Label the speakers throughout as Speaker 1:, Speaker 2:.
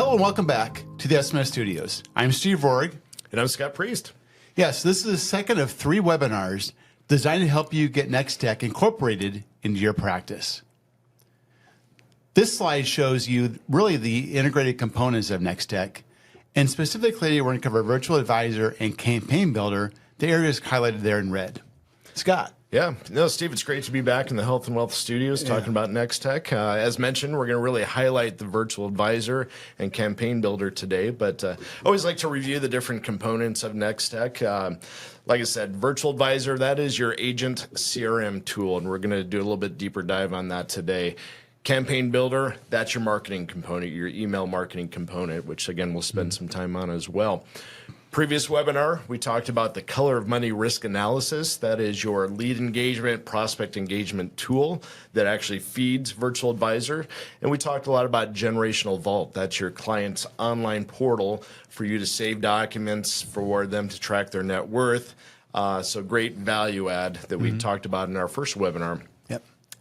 Speaker 1: Hello and welcome back to the SMS Studios. I'm Steve Rohrig.
Speaker 2: And I'm Scott Priest.
Speaker 1: Yes, this is the second of 3 webinars designed to help you get Nextek incorporated into your practice. This slide shows you really the integrated components of Nextek, and specifically we're going to cover Virtual Advisor and Campaign Builder, the areas highlighted there in red. Scott.
Speaker 2: Yeah, no, Steve, it's great to be back in the Health and Wealth Studios talking about Nextek. As mentioned, we're going to really highlight the Virtual Advisor and Campaign Builder today, but I always like to review the different components of Nextek. Like I said, Virtual Advisor, that is your agent CRM tool, and we're going to do a little bit deeper dive on that today. Campaign Builder, that's your marketing component, your email marketing component, which again, we'll spend some time on as well. Previous webinar, we talked about the color of money risk analysis. That is your lead engagement, prospect engagement tool that actually feeds Virtual Advisor. And we talked a lot about Generational Vault. That's your client's online portal for you to save documents, for them to track their net worth. So great value add that we talked about in our first webinar.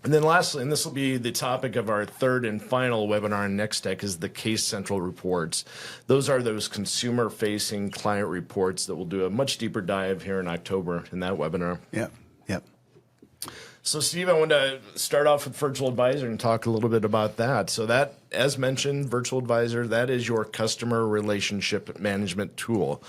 Speaker 2: And then lastly, and this will be the topic of our third and final webinar on Nextek, is the Case Central reports. Those are those consumer-facing client reports that we'll do a much deeper dive here in October in that webinar.
Speaker 1: Yep.
Speaker 2: So, Steve, I want to start off with Virtual Advisor and talk a little bit about that. So that, as mentioned, Virtual Advisor, that is your customer relationship management tool.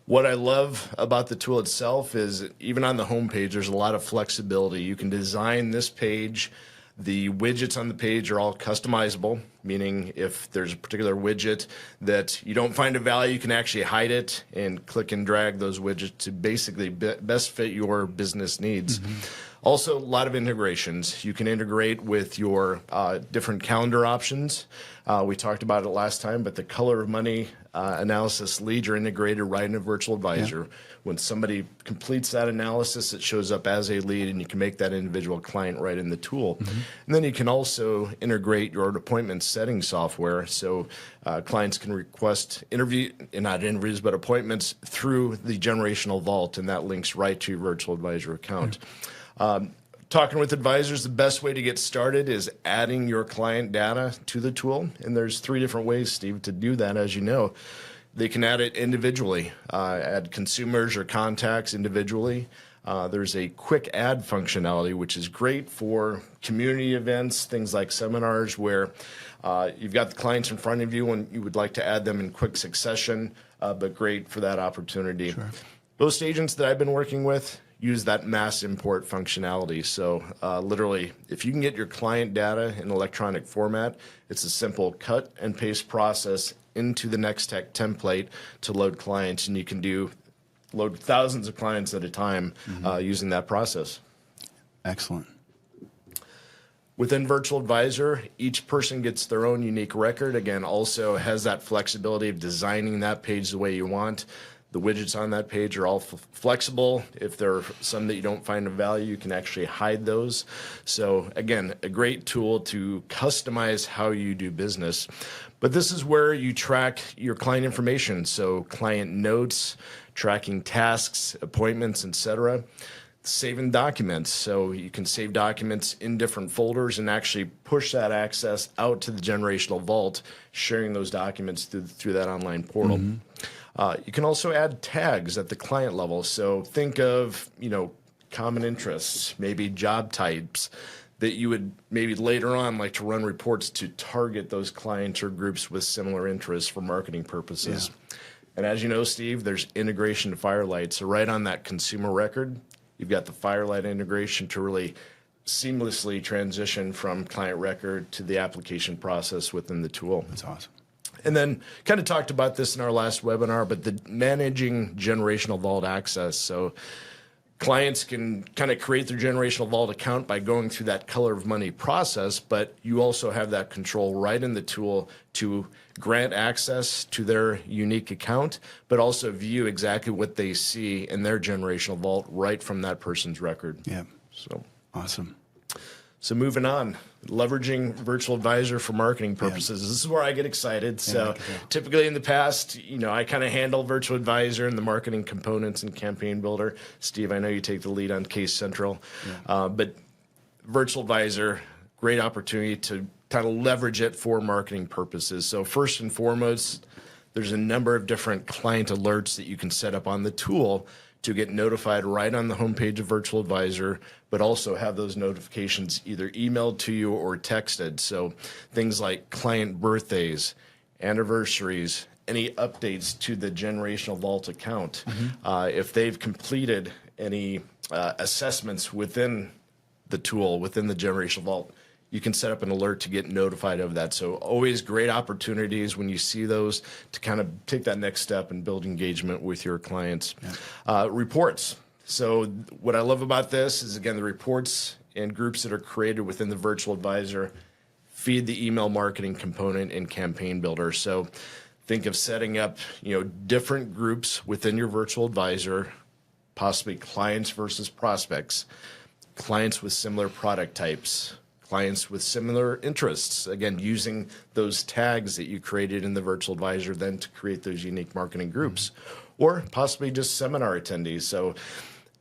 Speaker 2: What I love about the tool itself is even on the home page, there's a lot of flexibility. You can design this page. The widgets on the page are all customizable, meaning if there's a particular widget that you don't find a value, you can actually hide it and click and drag those widgets to basically best fit your business needs. Also, a lot of integrations. You can integrate with your different calendar options. We talked about it last time, but the color of money analysis leads are integrated right into Virtual Advisor. When somebody completes that analysis, it shows up as a lead, and you can make that individual client right in the tool. And then you can also integrate your appointment setting software, so clients can request not interviews, but appointments through the Generational Vault, and that links right to your Virtual Advisor account. Talking with advisors, the best way to get started is adding your client data to the tool. And there's 3 different ways, Steve, to do that, as you know. They can add it individually, add consumers or contacts individually. There's a quick add functionality, which is great for community events, things like seminars, where you've got the clients in front of you and you would like to add them in quick succession, but great for that opportunity.
Speaker 1: Sure.
Speaker 2: Most agents that I've been working with use that mass import functionality. So literally, if you can get your client data in electronic format, it's a simple cut and paste process into the Nextek template to load clients, and you can load thousands of clients at a time using that process.
Speaker 1: Excellent.
Speaker 2: Within Virtual Advisor, each person gets their own unique record. Again, also has that flexibility of designing that page the way you want. The widgets on that page are all flexible. If there are some that you don't find of value, you can actually hide those. So again, a great tool to customize how you do business. But this is where you track your client information. So client notes, tracking tasks, appointments, etc. Saving documents. So you can save documents in different folders and actually push that access out to the Generational Vault, sharing those documents through that online portal. You can also add tags at the client level. So think of, common interests, maybe job types that you would maybe later on like to run reports to target those clients or groups with similar interests for marketing purposes. And as you know, Steve, there's integration to Firelight. So right on that consumer record, you've got the Firelight integration to really seamlessly transition from client record to the application process within the tool.
Speaker 1: That's awesome.
Speaker 2: And then kind of talked about this in our last webinar, but the managing Generational Vault access. So clients can kind of create their Generational Vault account by going through that color of money process, but you also have that control right in the tool to grant access to their unique account, but also view exactly what they see in their Generational Vault right from that person's record.
Speaker 1: Yeah.
Speaker 2: So
Speaker 1: awesome.
Speaker 2: So moving on, leveraging Virtual Advisor for marketing purposes. This is where I get excited. So typically in the past, I kind of handle Virtual Advisor and the marketing components and Campaign Builder. Steve, I know you take the lead on Case Central, but Virtual Advisor, great opportunity to kind of leverage it for marketing purposes. So first and foremost, there's a number of different client alerts that you can set up on the tool to get notified right on the homepage of Virtual Advisor, but also have those notifications either emailed to you or texted. So things like client birthdays, anniversaries, any updates to the Generational Vault account, if they've completed any assessments within the tool, within the Generational Vault, you can set up an alert to get notified of that. So always great opportunities when you see those to kind of take that next step and build engagement with your clients. Yeah. Reports. So what I love about this is, again, the reports and groups that are created within the Virtual Advisor feed the email marketing component in Campaign Builder. So think of setting up, different groups within your Virtual Advisor, possibly clients versus prospects, clients with similar product types, clients with similar interests, again, using those tags that you created in the Virtual Advisor then to create those unique marketing groups, or possibly just seminar attendees. So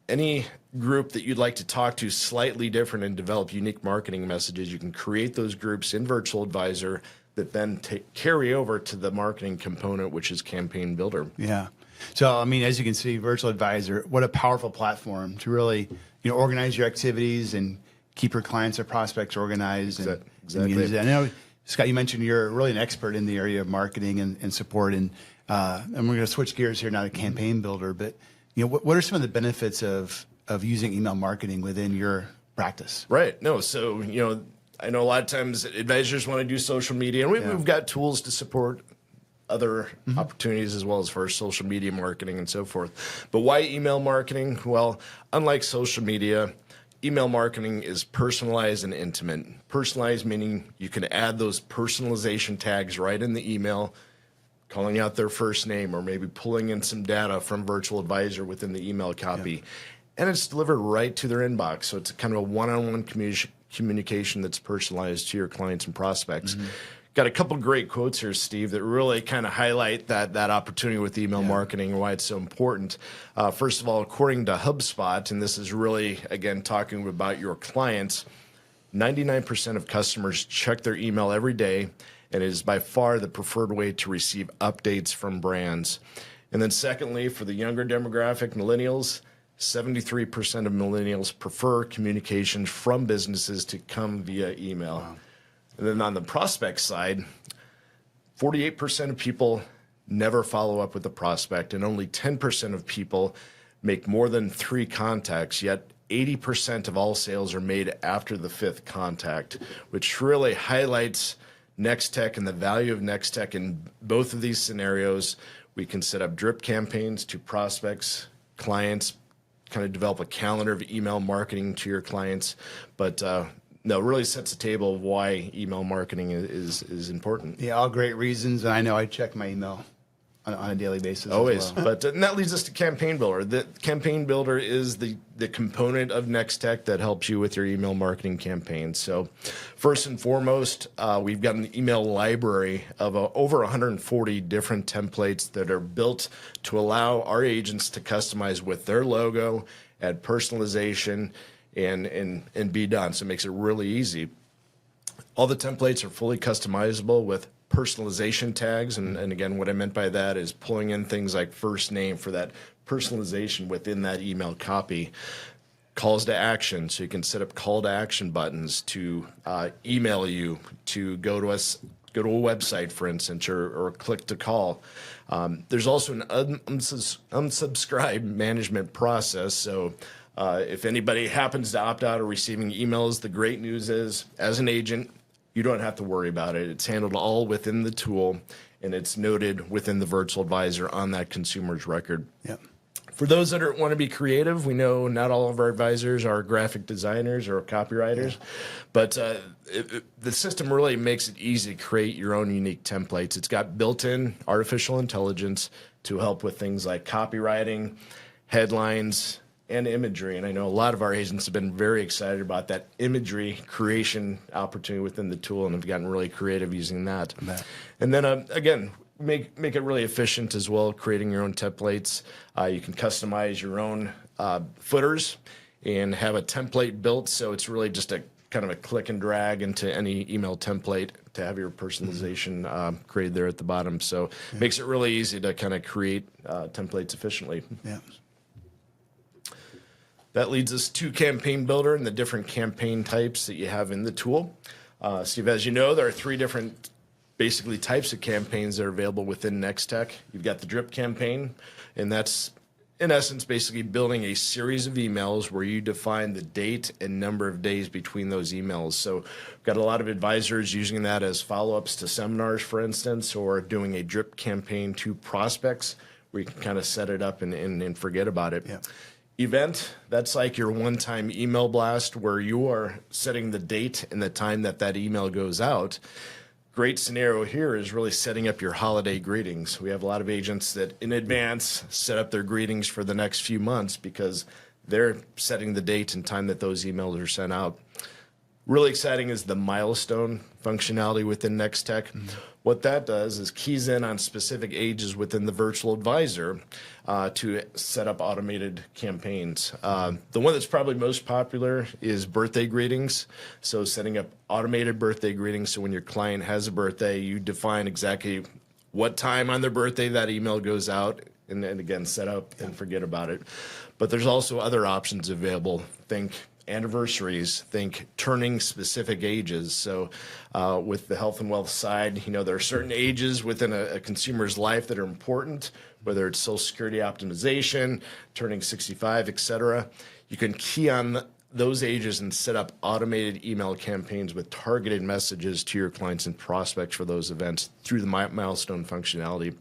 Speaker 2: any group that you'd like to talk to slightly different and develop unique marketing messages, you can create those groups in Virtual Advisor that then carry over to the marketing component, which is Campaign Builder.
Speaker 1: Yeah. So, as you can see, Virtual Advisor, what a powerful platform to really, organize your activities and keep your clients or prospects organized.
Speaker 2: Exactly.
Speaker 1: And I know, Scott, you mentioned you're really an expert in the area of marketing and support, and we're going to switch gears here now to Campaign Builder. But what are some of the benefits of using email marketing within your practice?
Speaker 2: Right. No. So I know a lot of times advisors want to do social media, and we've got tools to support other opportunities as well as for social media marketing and so forth. But why email marketing? Well, unlike social media, email marketing is personalized and intimate. Personalized meaning you can add those personalization tags right in the email, calling out their first name or maybe pulling in some data from Virtual Advisor within the email copy. Yeah. And it's delivered right to their inbox. So it's kind of a one-on-one communication that's personalized to your clients and prospects. Got a couple great quotes here, Steve, that really kind of highlight that opportunity with email marketing and why it's so important. First of all, according to HubSpot, and this is really, again, talking about your clients, 99% of customers check their email every day, and it is by far the preferred way to receive updates from brands. And then secondly, for the younger demographic, millennials, 73% of millennials prefer communications from businesses to come via email. Wow. And then on the prospect side, 48% of people never follow up with a prospect, and only 10% of people make more than 3 contacts, yet 80% of all sales are made after the 5th contact, which really highlights Nextek and the value of Nextek in both of these scenarios. We can set up drip campaigns to prospects, clients, kind of develop a calendar of email marketing to your clients, but no, it really sets the table of why email marketing is important.
Speaker 1: Yeah, all great reasons, and I know I check my email on a daily basis.
Speaker 2: Always,
Speaker 1: as well.
Speaker 2: But and that leads us to Campaign Builder. The Campaign Builder is the component of Nextek that helps you with your email marketing campaigns. So first and foremost, we've got an email library of over 140 different templates that are built to allow our agents to customize with their logo, add personalization, and be done. So it makes it really easy. All the templates are fully customizable with personalization tags. And again, what I meant by that is pulling in things like first name for that personalization within that email copy. Calls to action, so you can set up call to action buttons to email you, to go to a website, for instance, or click to call. There's also an unsubscribe management process. So if anybody happens to opt out of receiving emails, the great news is, as an agent, you don't have to worry about it. It's handled all within the tool, and it's noted within the Virtual Advisor on that consumer's record.
Speaker 1: Yep.
Speaker 2: For those that want to be creative, we know not all of our advisors are graphic designers or copywriters, but the system really makes it easy to create your own unique templates. It's got built-in artificial intelligence to help with things like copywriting, headlines, and imagery. And I know a lot of our agents have been very excited about that imagery creation opportunity within the tool and have gotten really creative using that. And then again, make it really efficient as well, creating your own templates. You can customize your own footers and have a template built, so it's really just a kind of a click and drag into any email template to have your personalization created there at the bottom. So it makes it really easy to kind of create templates efficiently.
Speaker 1: Yeah.
Speaker 2: That leads us to Campaign Builder and the different campaign types that you have in the tool. Steve, as you know, there are 3 different basically types of campaigns that are available within Nextek. You've got the drip campaign, and that's in essence basically building a series of emails where you define the date and number of days between those emails. So we've got a lot of advisors using that as follow-ups to seminars, for instance, or doing a drip campaign to prospects where you can kind of set it up and forget about it.
Speaker 1: Yeah.
Speaker 2: Event, that's like your one-time email blast where you are setting the date and the time that that email goes out. Great scenario here is really setting up your holiday greetings. We have a lot of agents that in advance set up their greetings for the next few months because they're setting the date and time that those emails are sent out. Really exciting is the milestone functionality within Nextek. What that does is keys in on specific ages within the virtual advisor to set up automated campaigns. The one that's probably most popular is birthday greetings. So setting up automated birthday greetings. So when your client has a birthday, you define exactly what time on their birthday that email goes out, and then again, set up and forget about it. But there's also other options available. Think anniversaries, think turning specific ages. So with the health and wealth side, you know, there are certain ages within a consumer's life that are important, whether it's Social Security optimization, turning 65, et cetera. You can key on those ages and set up automated email campaigns with targeted messages to your clients and prospects for those events through the milestone functionality.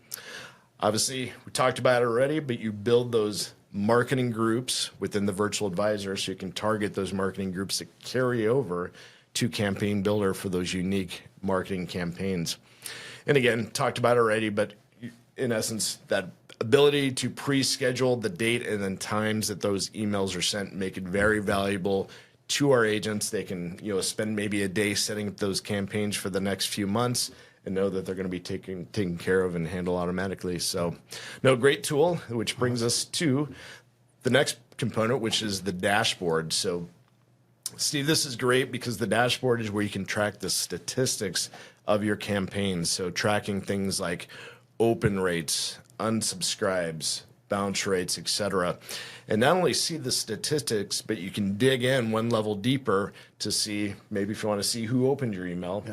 Speaker 2: Obviously, we talked about it already, but you build those marketing groups within the virtual advisor so you can target those marketing groups that carry over to Campaign Builder for those unique marketing campaigns. And again, talked about it already, but in essence, that ability to pre-schedule the date and then times that those emails are sent make it very valuable to our agents. They can, you know, spend maybe a day setting up those campaigns for the next few months and know that they're going to be taken care of and handled automatically. So, no, great tool, which brings us to the next component, which is the dashboard. So, Steve, this is great because the dashboard is where you can track the statistics of your campaigns. So, tracking things like open rates, unsubscribes, bounce rates, et cetera. And not only see the statistics, but you can dig in one level deeper to see, maybe if you want to see who opened your email,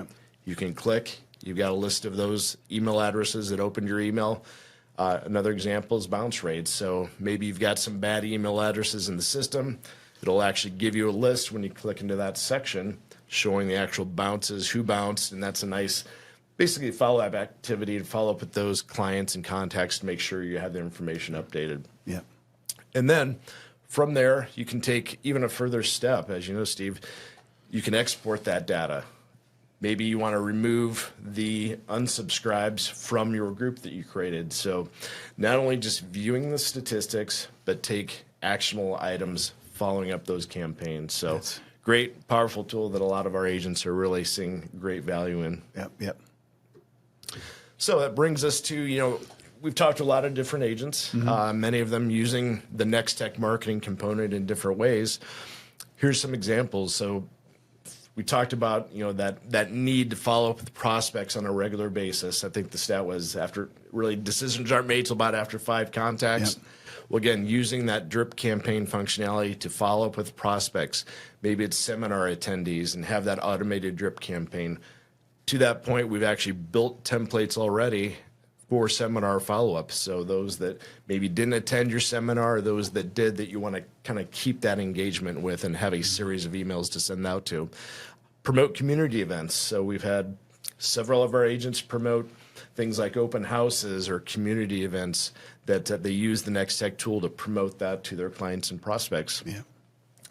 Speaker 2: you can click. You've got a list of those email addresses that opened your email. Another example is bounce rates. So maybe you've got some bad email addresses in the system. It'll actually give you a list when you click into that section showing the actual bounces, who bounced, and that's a nice, basically follow-up activity to follow up with those clients and contacts to make sure you have their information updated.
Speaker 1: Yeah.
Speaker 2: And then from there, you can take even a further step. As you know, Steve, you can export that data. Maybe you want to remove the unsubscribes from your group that you created. So not only just viewing the statistics, but take actionable items following up those campaigns. So
Speaker 1: Yes.
Speaker 2: Great, powerful tool that a lot of our agents are really seeing great value in.
Speaker 1: Yep.
Speaker 2: So that brings us to, you know, we've talked to a lot of different agents, many of them using the Nextek marketing component in different ways. Here's some examples. So we talked about, you know, that need to follow up with prospects on a regular basis. I think the stat was after really decisions aren't made till about after 5 contacts.
Speaker 1: Yep.
Speaker 2: Well, again, using that drip campaign functionality to follow up with prospects, maybe it's seminar attendees, and have that automated drip campaign. To that point, we've actually built templates already for seminar follow-up. So those that maybe didn't attend your seminar, or those that did, that you want to kind of keep that engagement with and have a series of emails to send out to. Promote community events. So we've had several of our agents promote things like open houses or community events that they use the Nextek tool to promote that to their clients and prospects.
Speaker 1: Yeah.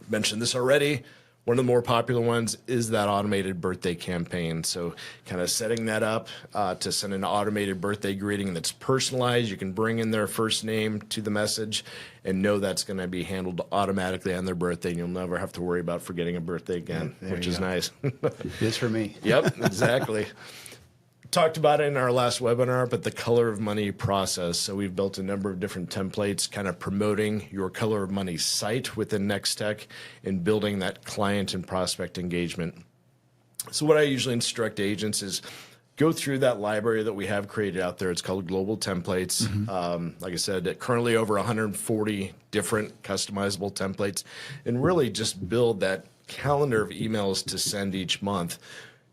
Speaker 2: Mentioned this already. One of the more popular ones is that automated birthday campaign. So kind of setting that up to send an automated birthday greeting that's personalized. You can bring in their first name to the message and know that's going to be handled automatically on their birthday. And you'll never have to worry about forgetting a birthday again,
Speaker 1: Yeah,
Speaker 2: which is nice.
Speaker 1: It is for me.
Speaker 2: Yep, exactly. talked about it in our last webinar, but the color of money process. So we've built a number of different templates kind of promoting your color of money site within Nextek and building that client and prospect engagement. So what I usually instruct agents is go through that library that we have created out there. It's called Global Templates. Like I said, currently over 140 different customizable templates, and really just build that calendar of emails to send each month.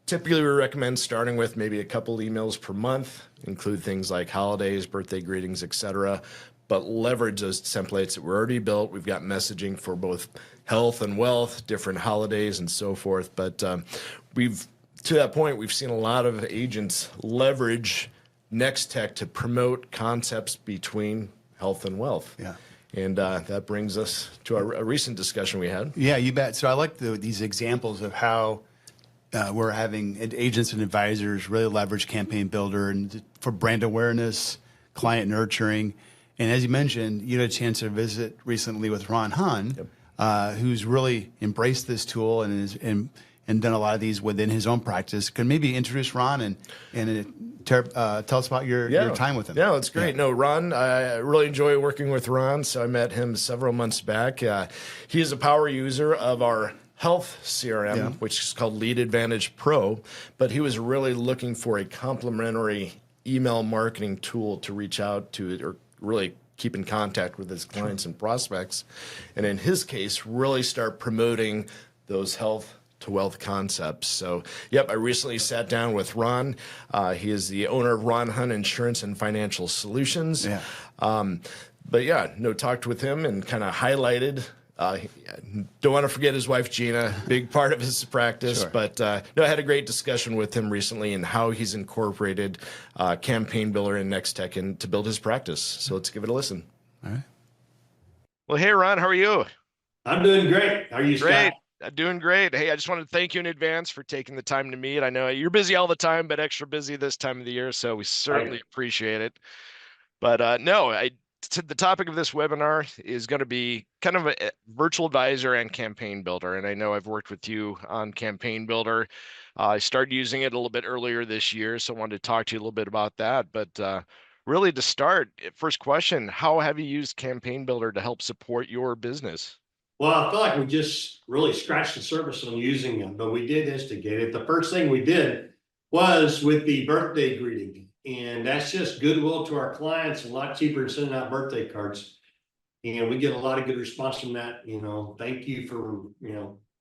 Speaker 2: Typically, we recommend starting with maybe a couple emails per month, include things like holidays, birthday greetings, etc. But leverage those templates that were already built. We've got messaging for both health and wealth, different holidays, and so forth. But to that point, we've seen a lot of agents leverage Nextek to promote concepts between health and wealth.
Speaker 1: Yeah.
Speaker 2: And that brings us to a recent discussion we had.
Speaker 1: Yeah, you bet. So I like these examples of how we're having agents and advisors really leverage Campaign Builder and for brand awareness, client nurturing. And as you mentioned, you had a chance to visit recently with Ron Hahn, who's really embraced this tool and done a lot of these within his own practice. Can maybe introduce Ron and tell us about your time with him?
Speaker 2: Yeah, that's great. No, Ron, I really enjoy working with Ron. So I met him several months back. He is a power user of our health CRM, which is called Lead Advantage Pro, but he was really looking for a complementary email marketing tool to reach out to or really keep in contact with his clients and prospects. And in his case, really start promoting those health to wealth concepts. So, I recently sat down with Ron. He is the owner of Ron Hunt Insurance and Financial Solutions. Talked with him and kind of highlighted. Don't want to forget his wife, Gina, big part of his practice. Sure. But I had a great discussion with him recently and how he's incorporated Campaign Builder and Nextek in to build his practice. So let's give it a listen.
Speaker 1: All right.
Speaker 3: Well, hey, Ron, how are you?
Speaker 4: I'm doing great. How are you,
Speaker 3: Great.
Speaker 4: Scott?
Speaker 3: Doing great. Hey, I just wanted to thank you in advance for taking the time to meet. I know you're busy all the time, but extra busy this time of the year, so we certainly appreciate it. But the topic of this webinar is going to be kind of a virtual advisor and Campaign Builder. And I know I've worked with you on Campaign Builder. I started using it a little bit earlier this year, so I wanted to talk to you a little bit about that. But really to start, first question, how have you used Campaign Builder to help support your business?
Speaker 4: Well, I feel like we just really scratched the surface on using them, but we did instigate it. The first thing we did was with the birthday greeting, and that's just goodwill to our clients, a lot cheaper than sending out birthday cards. And we get a lot of good response from that. Thank you for,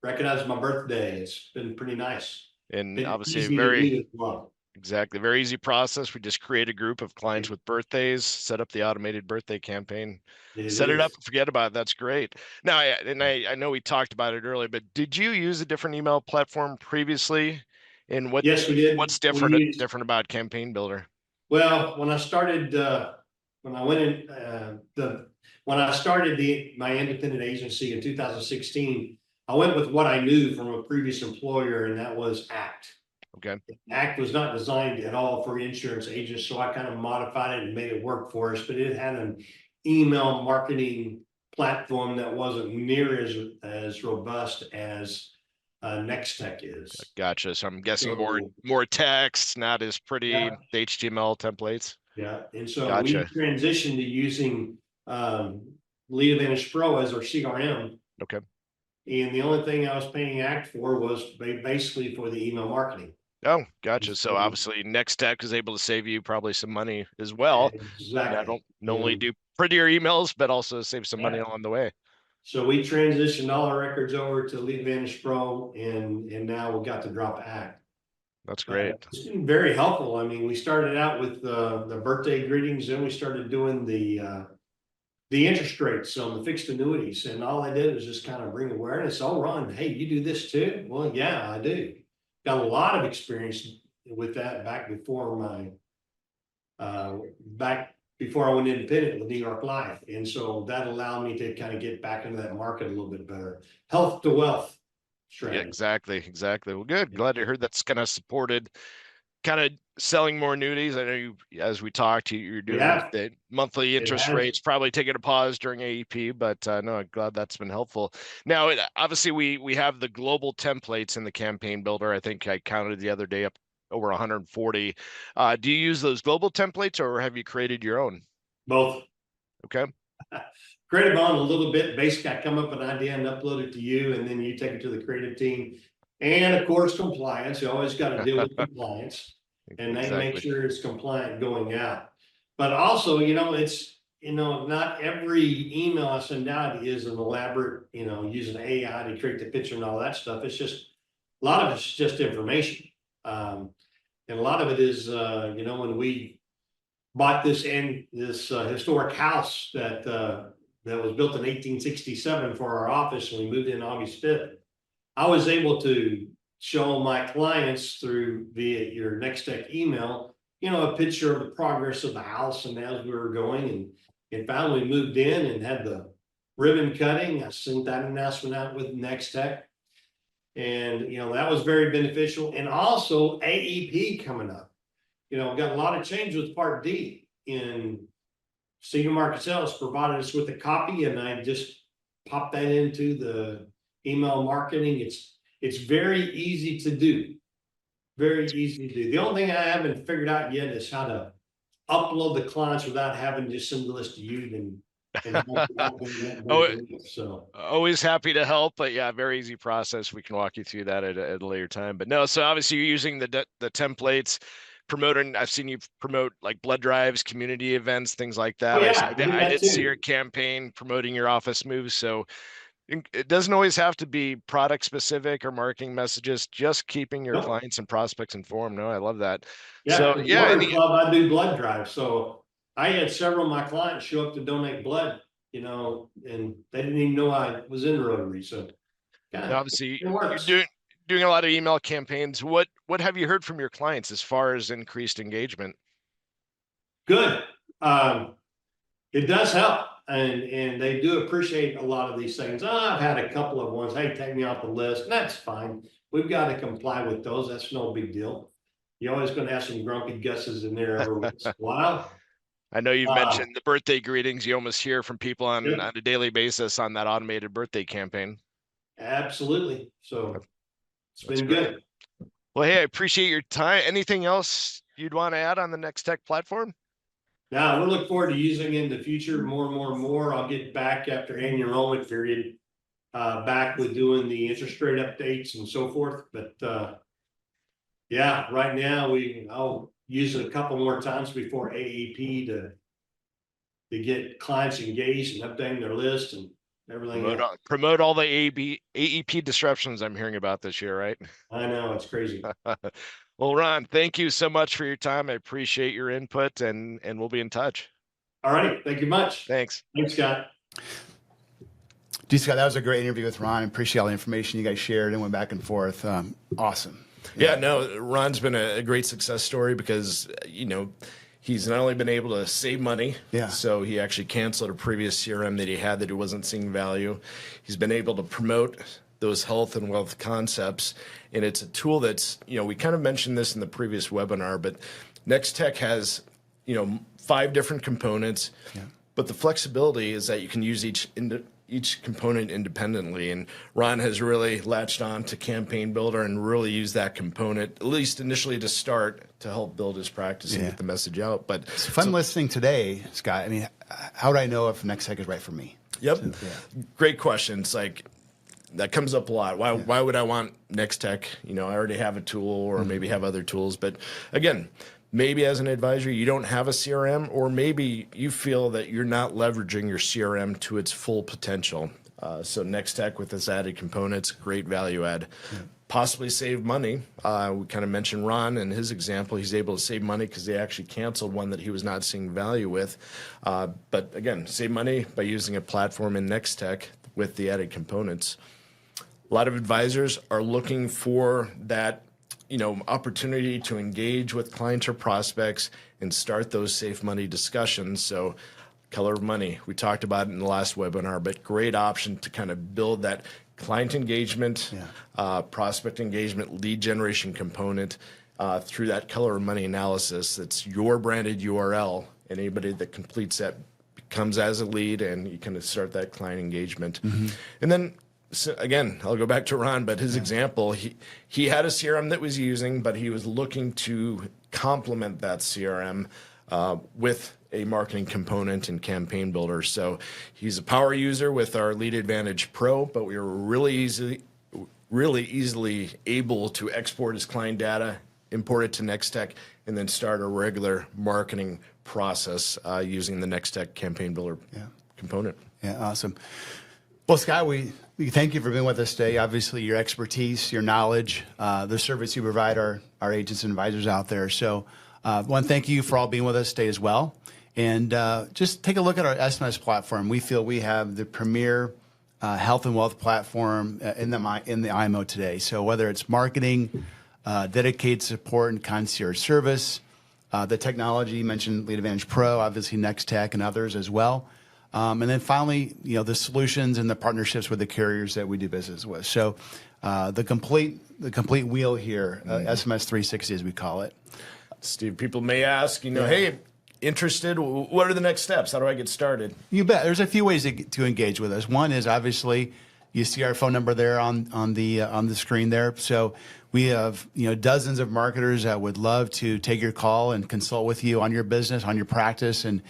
Speaker 4: recognizing my birthday. It's been pretty nice.
Speaker 3: And
Speaker 4: Been
Speaker 3: obviously
Speaker 4: easy to
Speaker 3: very
Speaker 4: do as well.
Speaker 3: Exactly. Very easy process. We just create a group of clients with birthdays, set up the automated birthday campaign, set it up, forget about it. That's great. Now, I know we talked about it earlier, but did you use a different email platform previously? And
Speaker 4: Yes, we did.
Speaker 3: What's different about Campaign Builder?
Speaker 4: Well, when I started, when I started my independent agency in 2016, I went with what I knew from a previous employer, and that was ACT.
Speaker 3: Okay.
Speaker 4: ACT was not designed at all for insurance agents, so I kind of modified it and made it work for us, but it had an email marketing platform that wasn't near as robust as Nextek is.
Speaker 3: Gotcha. So I'm guessing more text, not as pretty, the HTML templates.
Speaker 4: Yeah, and so
Speaker 3: Gotcha.
Speaker 4: we transitioned to using Lead Advantage Pro as our CRM.
Speaker 3: Okay.
Speaker 4: And the only thing I was paying ACT for was basically for the email marketing.
Speaker 3: Oh, gotcha. So obviously Nextek is able to save you probably some money as well.
Speaker 4: Exactly.
Speaker 3: Not only do prettier emails, but also save some money along the way.
Speaker 4: So we transitioned all our records over to Lead Advantage Pro, and now we got to drop ACT.
Speaker 3: That's great.
Speaker 4: It's been very helpful. I mean, we started out with the birthday greetings, then we started doing the interest rates on the fixed annuities, and all I did was just kind of bring awareness. Oh, Ron, hey, you do this too? Well, yeah, I do. Got a lot of experience with that back before I went independent with New York Life, and so that allowed me to kind of get back into that market a little bit better. Health to wealth strategy.
Speaker 3: Yeah, exactly. Well, good. Glad to hear that's kind of supported kind of selling more annuities. I know you, as we talked, you're doing the monthly interest rates, probably taking a pause during AEP, but no, I'm glad that's been helpful. Now, obviously we have the global templates in the Campaign Builder. I think I counted the other day up over 140. Do you use those global templates, or have you created your own?
Speaker 4: Both.
Speaker 3: Okay.
Speaker 4: Creative on a little bit. Basically, I come up with an idea and upload it to you, and then you take it to the creative team. And of course, compliance. You always got to deal with compliance, and they make
Speaker 3: Exactly.
Speaker 4: sure it's compliant going out. But also, you know, it's, you know, not every email I send out is an elaborate, you know, using AI to create the picture and all that stuff. It's just, a lot of it's just information. And a lot of it is, you know, when we bought this historic house that was built in 1867 for our office, and we moved in August 5th. I was able to show my clients through via your Nextek email, you know, a picture of the progress of the house and as we were going, and finally moved in and had the ribbon cutting. I sent that announcement out with Nextek, and you know, that was very beneficial. And also AEP coming up. You know, got a lot of change with Part D, and Senior Market Sales provided us with a copy, and I just popped that into the email marketing. It's very easy to do. Very easy to do. The only thing I haven't figured out yet is how to upload the clients without having to send the list to you
Speaker 3: Oh,
Speaker 4: so
Speaker 3: always happy to help, but yeah, very easy process. We can walk you through that at a later time. But no, so obviously you're using the templates, promoting. I've seen you promote like blood drives, community events, things like that.
Speaker 4: yeah,
Speaker 3: I did see
Speaker 4: too.
Speaker 3: your campaign promoting your office moves. So it doesn't always have to be product specific or marketing messages, just keeping your
Speaker 4: Nope.
Speaker 3: clients and prospects informed. No, I love that.
Speaker 4: Yeah,
Speaker 3: So
Speaker 4: for the
Speaker 3: yeah,
Speaker 4: Rotary Club, I do blood drives. So I had several of my clients show up to donate blood, you know, and they didn't even know I was in Rotary. So yeah,
Speaker 3: obviously
Speaker 4: it
Speaker 3: you're
Speaker 4: works.
Speaker 3: doing a lot of email campaigns. What have you heard from your clients as far as increased engagement?
Speaker 4: Good. It does help, and they do appreciate a lot of these things. I've had a couple of ones, hey, take me off the list. That's fine. We've got to comply with those. That's no big deal. You're always going to have some grumpy gusses in there every once in a while.
Speaker 3: I know you've mentioned the birthday greetings. You almost hear from people on
Speaker 4: Yep.
Speaker 3: a daily basis on that automated birthday campaign.
Speaker 4: Absolutely. So it's
Speaker 3: That's
Speaker 4: been
Speaker 3: great.
Speaker 4: good.
Speaker 3: Well, hey, I appreciate your time. Anything else you'd want to add on the Nextek platform?
Speaker 4: Now we're looking forward to using it in the future more and more and more. I'll get back after annual enrollment period, back with doing the interest rate updates and so forth. But yeah, right now I'll use it a couple more times before AEP to get clients engaged and updating their list and everything else.
Speaker 3: Promote all the AEP disruptions I'm hearing about this year, right?
Speaker 4: I know, it's crazy.
Speaker 3: Well, Ron, thank you so much for your time. I appreciate your input, and we'll be in touch.
Speaker 4: All righty, thank you much.
Speaker 3: Thanks.
Speaker 4: Thanks, Scott.
Speaker 1: D. Scott, that was a great interview with Ron. I appreciate all the information you guys shared and went back and forth. Awesome.
Speaker 2: Yeah, no, Ron's been a great success story because, you know, he's not only been able to save money, so he actually canceled a previous CRM that he had that he wasn't seeing value. He's been able to promote those health and wealth concepts, and it's a tool that's, you know, we kind of mentioned this in the previous webinar, but Nextek has, you know, 5 different components, but the flexibility is that you can use each component independently, and Ron has really latched on to Campaign Builder and really used that component, at least initially to start, to help build his practice and get the message out. But
Speaker 1: it's fun listening today, Scott. I mean, how would I know if Nextek is right for me?
Speaker 2: Yep. Great question. It's like, that comes up a lot. Why would I want Nextek? You know, I already have a tool, or maybe have other tools. But again, maybe as an advisor, you don't have a CRM, or maybe you feel that you're not leveraging your CRM to its full potential. So Nextek with its added components, great value add. Possibly save money. We kind of mentioned Ron and his example. He's able to save money because they actually canceled one that he was not seeing value with. But again, save money by using a platform in Nextek with the added components. A lot of advisors are looking for that, you know, opportunity to engage with clients or prospects and start those safe money discussions. So color of money, we talked about it in the last webinar, but great option to kind of build that client engagement, prospect engagement, lead generation component through that color of money analysis. It's your branded URL, and anybody that completes that comes as a lead, and you kind of start that client engagement. And then So again, I'll go back to Ron, but his example, he had a CRM that was using, but he was looking to complement that CRM with a marketing component and campaign builder. So he's a power user with our Lead Advantage Pro, but we were really easily able to export his client data, import it to Nextek, and then start a regular marketing process using the Nextek campaign builder component.
Speaker 1: Yeah, awesome. Well, Scott, we thank you for being with us today. Obviously, your expertise, your knowledge, the service you provide our agents and advisors out there. So I want to thank you for all being with us today as well. And just take a look at our SMS platform. We feel we have the premier health and wealth platform in the IMO today. So whether it's marketing, dedicated support and concierge service, the technology, you mentioned Lead Advantage Pro, obviously Nextek and others as well. And then finally, the solutions and the partnerships with the carriers that we do business with. So the complete wheel here, SMS 360 as we call it.
Speaker 2: Steve, people may ask, hey, interested, what are the next steps? How do I get started?
Speaker 1: You bet. There's a few ways to engage with us. One is obviously you see our phone number there on the screen there. So we have dozens of marketers that would love to take your call and consult with you on your business, on your practice, and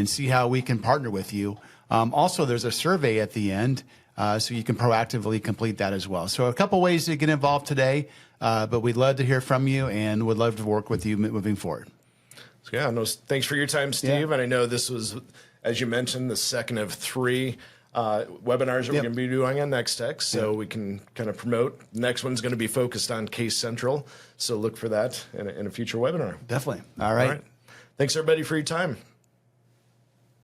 Speaker 1: see how we can partner with you. Also, there's a survey at the end, so you can proactively complete that as well. So a couple ways to get involved today, but we'd love to hear from you and would love to work with you moving forward.
Speaker 2: So yeah, no, thanks for your time, Steve. And I know this was, as you mentioned, the second of 3 webinars that we're going to be doing on Nextek, so we can kind of promote. The next one's going to be focused on Case Central, so look for that in a future webinar.
Speaker 1: Definitely. All right.
Speaker 2: Thanks, everybody, for your time.